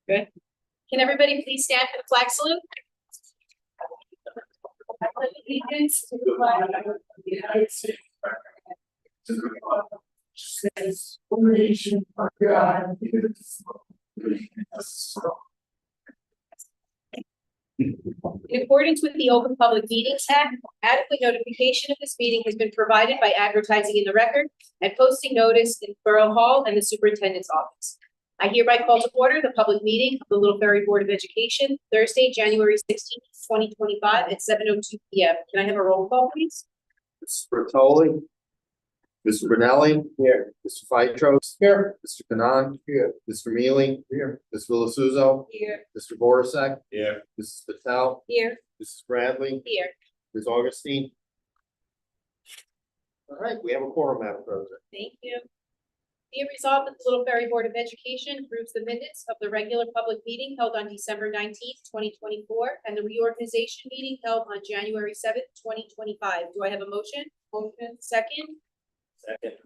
Good. Can everybody please stand for the flag salute? I pledge allegiance to the flag of the United States to the republic which stands one nation under God, indivisible, with liberty and justice for all. In accordance with the Open Public Meetings Act, adequate notification of this meeting has been provided by advertising in the record and posting notice in Borough Hall and the Superintendent's office. I hereby call to order the public meeting of the Little Ferry Board of Education, Thursday, January 16th, 2025 at 7:02 p.m. Can I have a roll call, please? Mrs. Bertoli. Mr. Brunelli. Here. Mr. Fytros. Here. Mr. Kanan. Here. Mr. Mealy. Here. Ms. Villasuso. Here. Mr. Borisek. Here. Mrs. Patel. Here. Mrs. Bradley. Here. Ms. Augustine. All right, we have a quorum, Madam President. Thank you. Be it resolved that the Little Ferry Board of Education approves the minutes of the regular public meeting held on December 19th, 2024, and the reorganization meeting held on January 7th, 2025. Do I have a motion? Motion. Second? Second.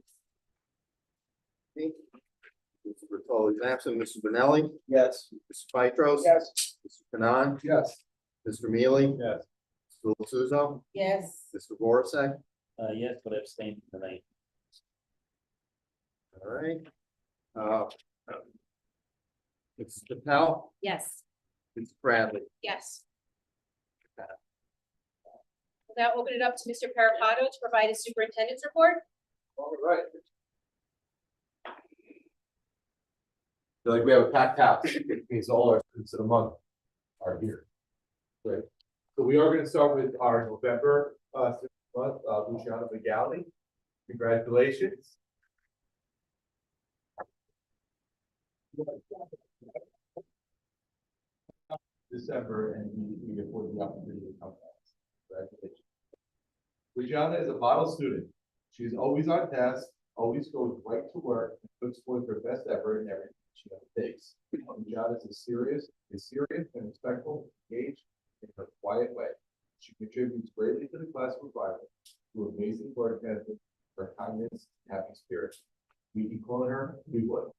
Mr. Bertoli is absent. Mr. Brunelli. Yes. Mr. Fytros. Yes. Mr. Kanan. Yes. Mr. Mealy. Yes. Ms. Villasuso. Yes. Mr. Borisek. Yes, but abstain tonight. All right. Mrs. Patel. Yes. Mrs. Bradley. Yes. We'll now open it up to Mr. Parapato to provide a superintendent's report. All right. Feel like we have a packed house because all our students of the month are here. Great. So we are going to start with our November student month, Luciana Magali. Congratulations. December, and we afford the opportunity to come back. Congratulations. Luciana is a model student. She's always on task, always goes right to work, and puts forth her best effort in everything she undertakes. Luciana is serious and respectful, engaged in her quiet way. She contributes greatly to the classroom environment through amazing work ethic, her kindness, and happy spirit. We can call her, we would.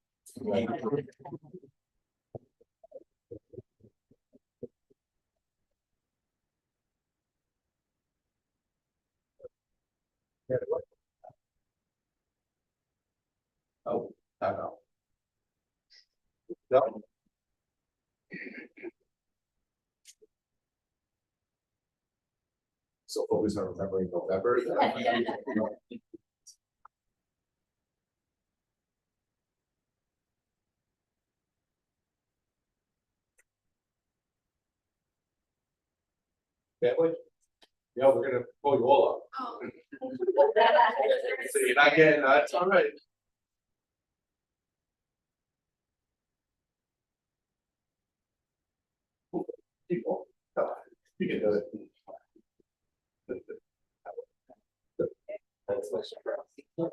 Oh, I know. No. So focus on remembering November. Family? Yeah, we're gonna pull you all up. Oh. So you're not getting, that's all right. People, come on, you can do it. That's my surprise.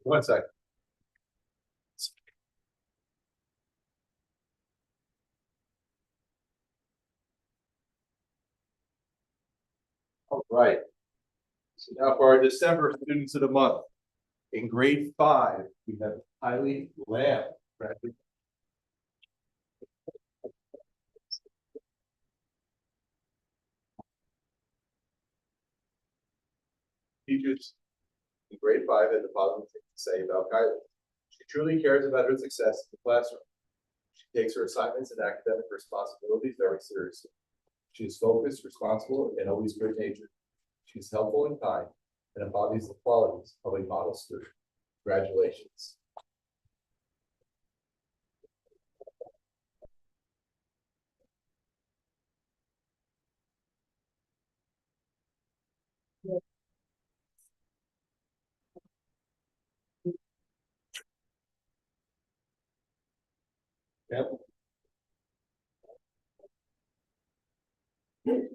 One second. All right. So now for our December students of the month. In grade 5, we have Kylie Lamb. Teachers in grade 5 had the following thing to say about Kylie. She truly cares about her success in the classroom. She takes her assignments and academic responsibilities very seriously. She is focused, responsible, and always good natured. She is helpful and kind and embodies the qualities of a model student. Congratulations. Yep. You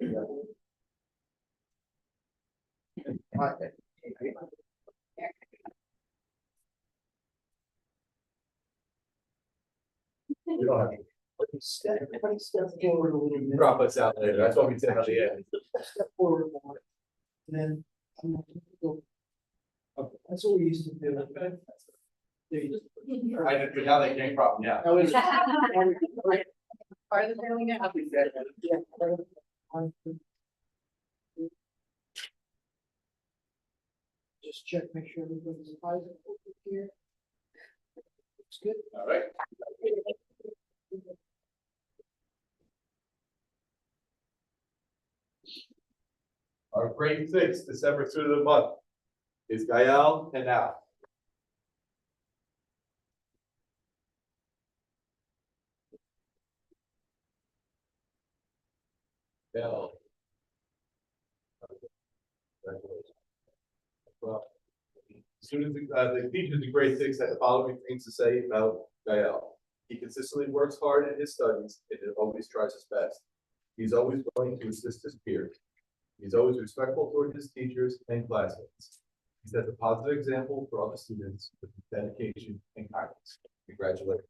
don't have to. Everybody step forward a little bit. Drop us out later. That's what we said at the end. Step forward more. And then. I'm gonna go. That's what we used to do. There you go. I did, but now they came from, yeah. Now it's- Part of the family now. Yeah. 1, 2. Just check, make sure everybody's eyes are open here. Looks good. All right. Our grade 6, December student of the month is Gael Hanaf. Gael. Congratulations. Well, students, the teachers in grade 6 had the following things to say about Gael. He consistently works hard in his studies and always tries his best. He's always willing to assist his peers. He's always respectful toward his teachers and classmates. He sets a positive example for other students with dedication and kindness. Congratulations.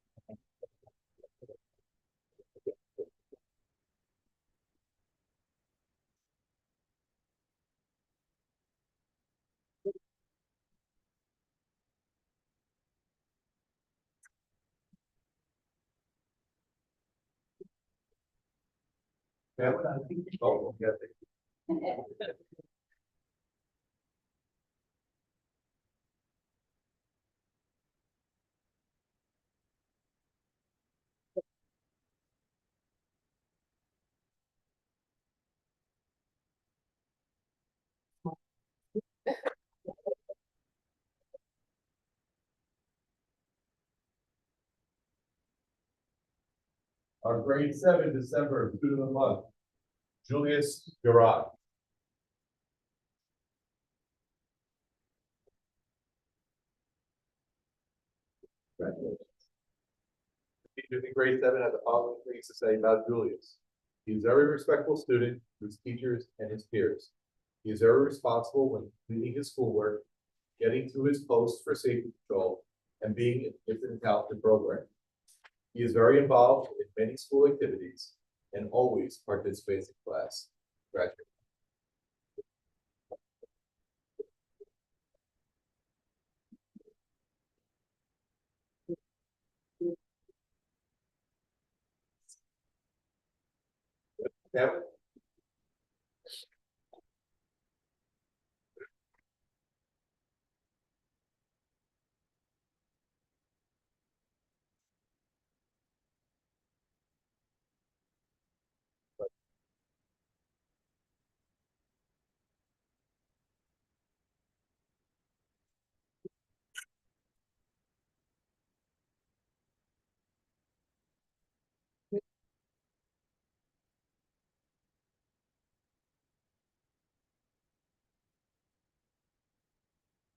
Yeah. Oh, yeah. Our grade 7 December student of the month, Julius Garage. Congratulations. Teachers in grade 7 have the following things to say about Julius. He's a very respectful student to his teachers and his peers. He is very responsible when completing his schoolwork, getting to his post for safety patrol, and being in different talented programs. He is very involved in many school activities and always participates in class. Congratulations. Kevin?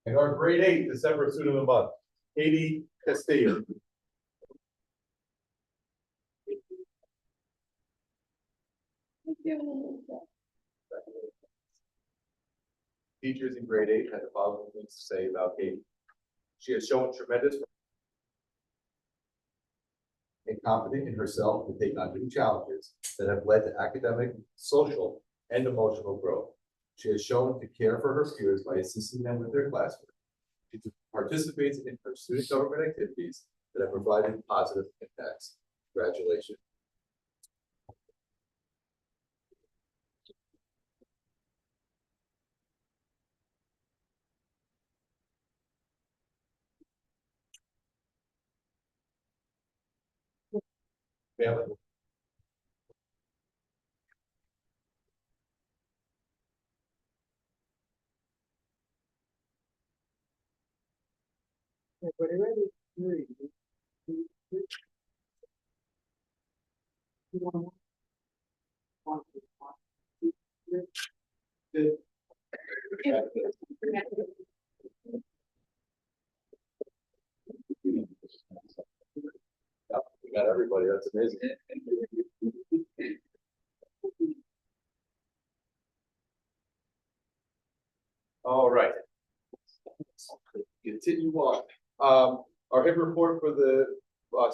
And our grade 8 December student of the month, Katie Castillo. Teachers in grade 8 had the following things to say about Katie. She has shown tremendous and confident in herself to take on new challenges that have led to academic, social, and emotional growth. She has shown to care for her peers by assisting them with their classwork. She participates in her student government activities that have provided positive impacts. Congratulations. Family. Everybody ready? 3, 2, 3. 1, 1, 2, 3. Good. We got everybody, that's amazing. All right. Continue on. Our HIP report for the,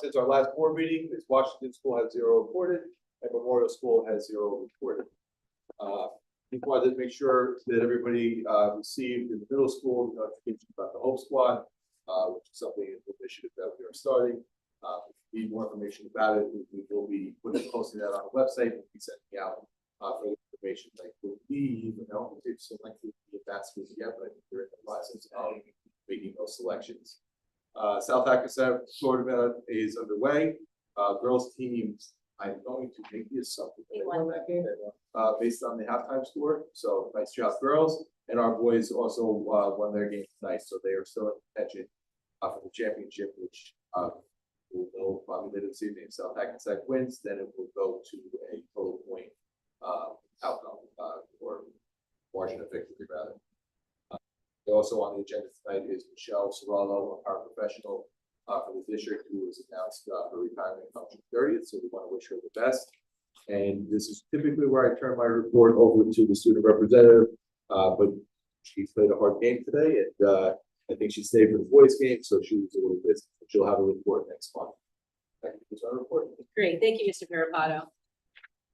since our last board meeting is Washington School has 0 reported and Memorial School has 0 reported. We wanted to make sure that everybody received in the middle school the notification about the Hope Squad, which is something, an initiative that we are starting. If you need more information about it, we will be posting that on the website. We'll be sending out for information. Like, believe, I don't think it's selected if that's was yet, but I think they're in the process of making those selections. South Hackensack tournament is underway. Girls teams, I'm going to make the assumption that they won that game based on the halftime score. So nice job, girls. And our boys also won their game tonight, so they are still in contention for the championship, which will go probably later this evening. If South Hackensack wins, then it will go to a total point outcome or margin of victory rather. Also on the agenda tonight is Michelle Serrano, our professional for the district, who was announced her retirement on June 30th. So we want to wish her the best. And this is typically where I turn my report over to the student representative, but she played a hard game today, and I think she stayed for the boys game, so she was a little busy. She'll have a report next month. Thank you for our report. Great, thank you, Mr. Parapato.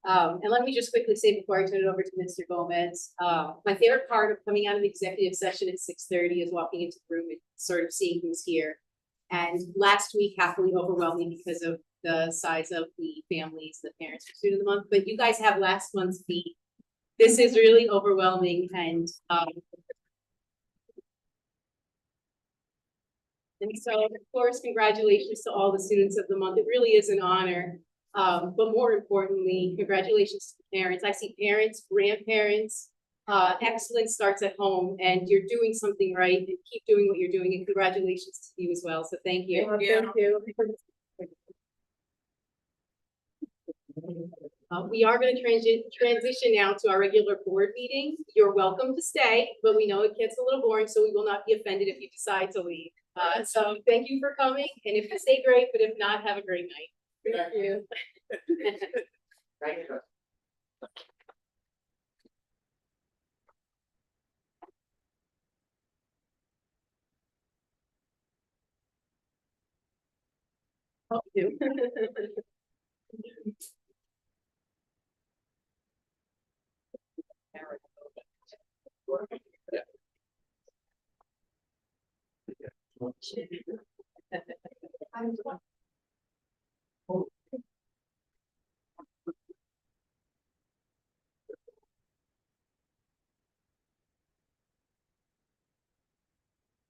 And let me just quickly say before I turn it over to Mr. Gomez, my favorite part of coming out of the executive session at 6:30 is walking into the room and sort of seeing who's here. And last week, happily overwhelming because of the size of the families, the parents for Student of the Month, but you guys have last month's beat. This is really overwhelming, and so, of course, congratulations to all the students of the month. It really is an honor. But more importantly, congratulations to the parents. I see parents, grandparents, excellence starts at home, and you're doing something right, and keep doing what you're doing, and congratulations to you as well. So thank you. Thank you. We are going to transition now to our regular board meeting. You're welcome to stay, but we know it gets a little boring, so we will not be offended if you decide to leave. So thank you for coming, and if you stay, great, but if not, have a great night. Thank you. Thank you. Hope you.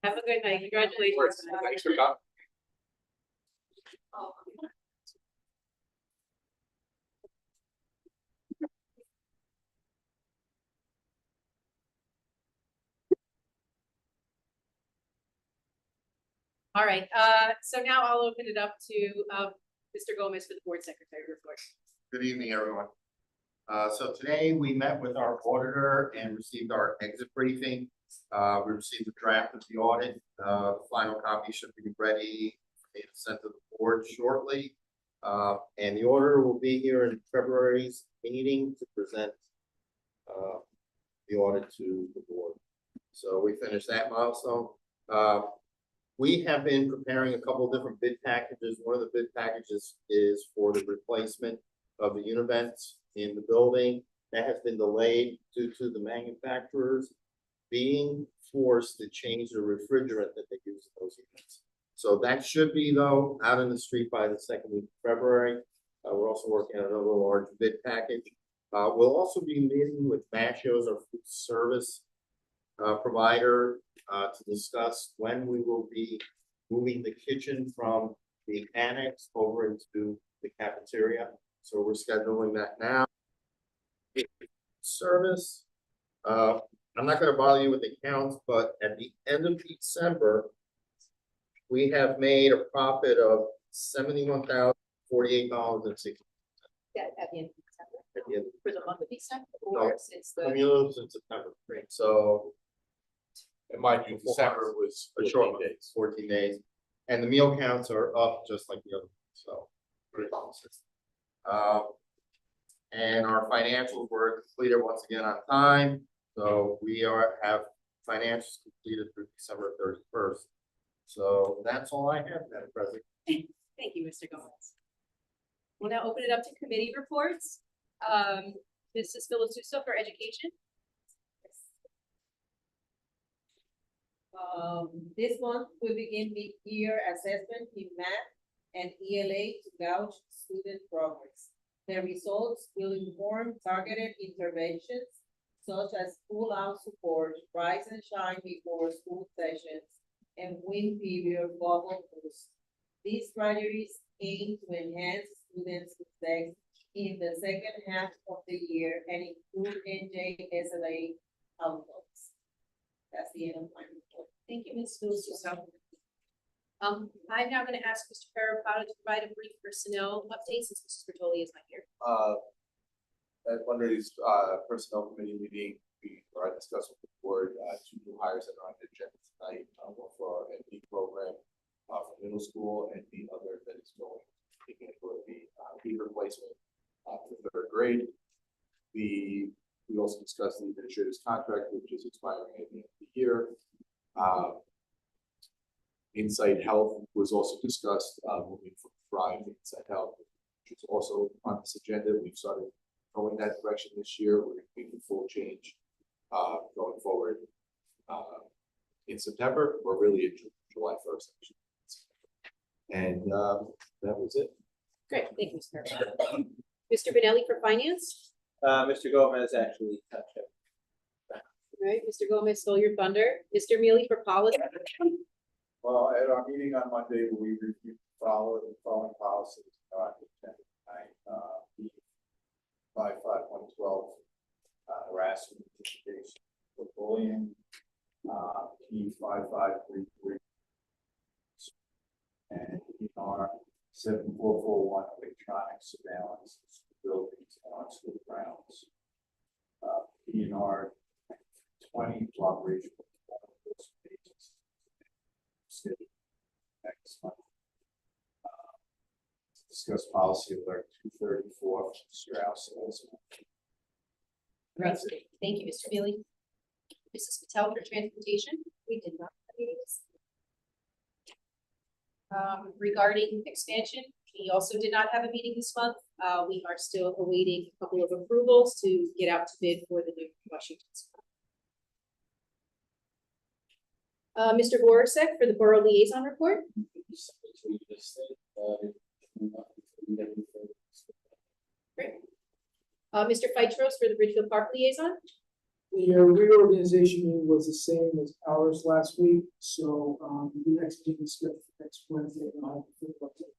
Have a good night. Congratulations. Thanks for coming. All right, so now I'll open it up to Mr. Gomez for the board secretary report. Good evening, everyone. So today we met with our auditor and received our exit briefing. We received a draft of the audit. Final copy should be ready and sent to the board shortly. And the auditor will be here in February's meeting to present the audit to the board. So we finished that milestone. We have been preparing a couple of different bid packages. One of the bid packages is for the replacement of the univents in the building. That has been delayed due to the manufacturers being forced to change the refrigerant that they use in those units. So that should be, though, out in the street by the second week of February. We're also working on another large bid package. We'll also be meeting with Masho's, our food service provider, to discuss when we will be moving the kitchen from the annex over into the cafeteria. So we're scheduling that now. Service. I'm not going to bother you with the counts, but at the end of December, we have made a profit of $71,048.60. At the end of December, at the end. for the month of December, No, or since the. Cumulative in September. Right. So And mind you, December was a short 14 month, days. 14 days, and the meal counts are up just like the other, so. Pretty consistent. And our financials were completed once again on time, so we have financials completed through December 31st. So that's all I have, Madam President. Thank you, Mr. Gomez. We'll now open it up to committee reports. Mrs. Filasuso for education. This month, we begin mid-year assessment in math and ELA to gauge student progress. The results will inform targeted interventions such as school-out support, rise and shine before school sessions, and win period bubble boost. These strategies aim to enhance students' success in the second half of the year and improve NJSLA outcomes. That's the end of my report. Thank you, Ms. Filasuso. I'm now going to ask Mr. Farapata to provide a brief personnel update since Mrs. Bertoli is not here. At Monday's personnel committee meeting, I discussed with the board 2 new hires that are on the agenda tonight, one for our MD program for middle school, and the other that is going for the lead replacement for 3rd grade. We also discussed the administrator's contract, which is expiring at the end of the year. Insight Health was also discussed, moving from Thrive to Insight Health, which is also on this agenda. We've started going that direction this year. We're making full change going forward in September, or really in July 1st. And that was it. Great, thank you, Mr. Farapata. Mr. Benelli for finance. Mr. Gomez actually touched it. All right, Mr. Gomez stole your thunder. Mr. Mealy for policy. Well, at our meeting on Monday, we reviewed the following policies on the agenda tonight. 5.12, harassment, intimidation, for bullying. P5533 and ER 7441, electronic surveillance of school buildings and on school grounds. ER 20, cooperation with law enforcement agencies. City next month. Discuss policy alert 234 Strauss. Great, thank you, Mr. Mealy. Mrs. Patel for transportation. We did not have meetings. Regarding expansion, we also did not have a meeting this month. We are still awaiting a couple of approvals to get out to bid for the new Washington School. Mr. Borisek for the Borough Liaison Report. Great. Mr. Feitros for the Bridgefield Park Liaison. The reorganization meeting was the same as ours last week, so the next meeting is scheduled for next Wednesday. And I'll have a update.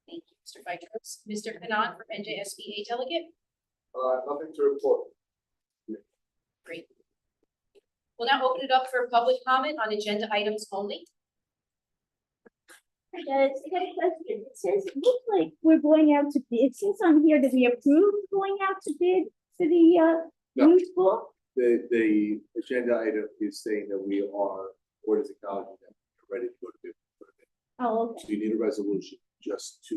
Thank you, Mr. Feitros. Mr. Hanan for NJSBA Delegate. Nothing to report. Great. We'll now open it up for public comment on agenda items only. Hi guys, I got a question. It says, it looks like we're going out to bid. It says on here that we approved going out to bid for the new school. The agenda item is saying that we are, board is acknowledging that we're ready to go to bid. Oh, okay. So you need a resolution just to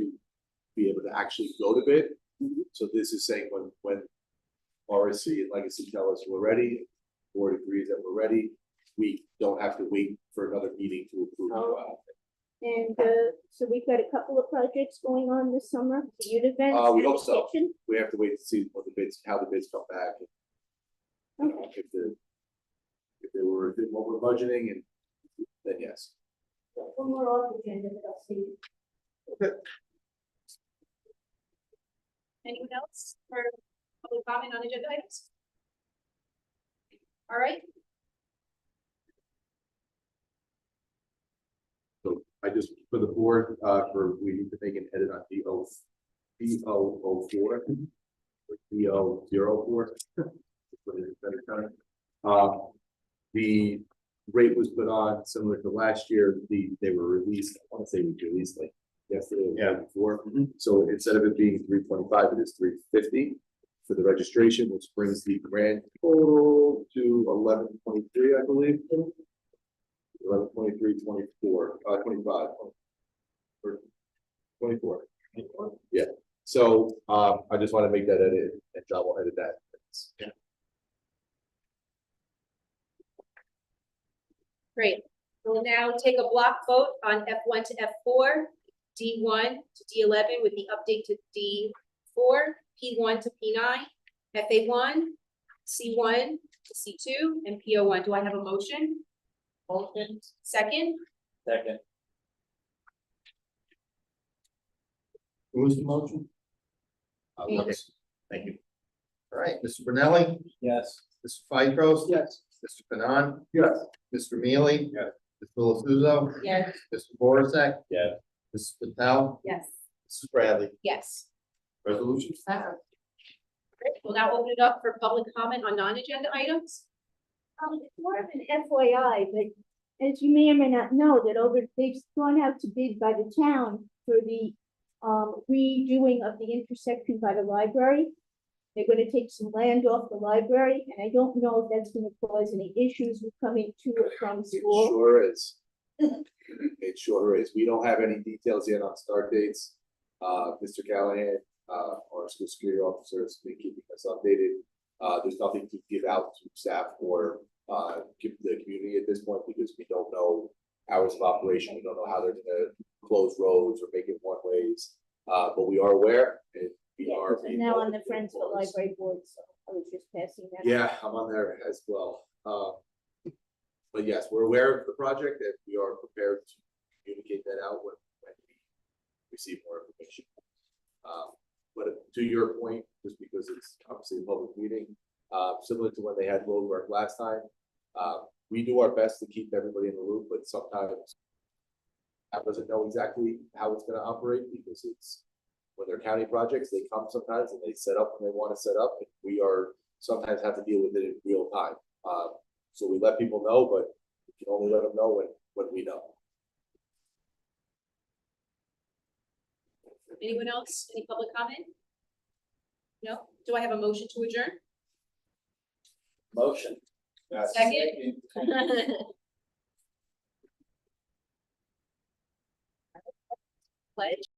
be able to actually go to bid. Mhm. So this is saying when RSC and Legacy tell us we're ready, board agrees that we're ready, we don't have to wait for another meeting to approve. Oh. And so we've got a couple of projects going on this summer, youth events. We hope so. education. We have to wait to see what the bids, how the bids come back. And, Okay. if they were within what we're budgeting, and then yes. One more off the agenda, but I'll see. Anyone else for public comment on agenda items? All right, So I just, for the board, we need to make an edit on BO04. Or BO04. Put it in better time. The rate was put on similar to last year, they were released, I wanna say we released like yesterday or the day before. So instead of it being 325, it is 350 for the registration, which brings the grand total to 1123, I believe. 1123, 24, 25, or 24. Yeah, so, I just wanna make that edit, and John will edit that. Great. We'll now take a block vote on F1 to F4, D1 to D11 with the update to D4, P1 to P9, FA1, C1 to C2, and PO1. Do I have a motion? Motion. Second? Second. Who was the motion? Me. Okay, thank you. All right, Mr. Brunelli, Yes. Mr. Fycross. Yes. Mr. Fanon, Yes. Mr. Mealy. Yes. Mr. Luzuzo. Yes. Mr. Borisek. Yes. Mrs. Patel. Yes. Mrs. Bradley. Yes. Resolution passed. Great. We'll now open it up for public comment on non-agenda items. It's more of an FYI, but as you may or may not know, that they've gone out to bid by the town for the redoing of the intersection by the library. They're gonna take some land off the library, and I don't know if that's gonna cause any issues with coming to or from It school. sure is. It sure is. We don't have any details yet on start dates. Mr. Callahan, our school security officer, has been keeping us updated. There's nothing to give out to staff or give to the community at this point because we don't know hours of operation. We don't know how they're gonna close roads or make it one ways. But we are aware and we Yeah, are. 'cause I'm now on the Friends of the Library Board, so I was just passing that. Yeah, I'm on there as well. But yes, we're aware of the project and we are prepared to communicate that out when we receive more information. But to your point, just because it's obviously a public meeting, similar to when they had road work last time, we do our best to keep everybody in the loop, but sometimes that doesn't know exactly how it's gonna operate because it's when they're county projects, they come sometimes and they set up when they want to set up. And we are sometimes have to deal with it in real time. So we let people know, but we can only let them know when we know. Anyone else? Any public comment? No? Do I have a motion to adjourn? Motion. Second? Pledge?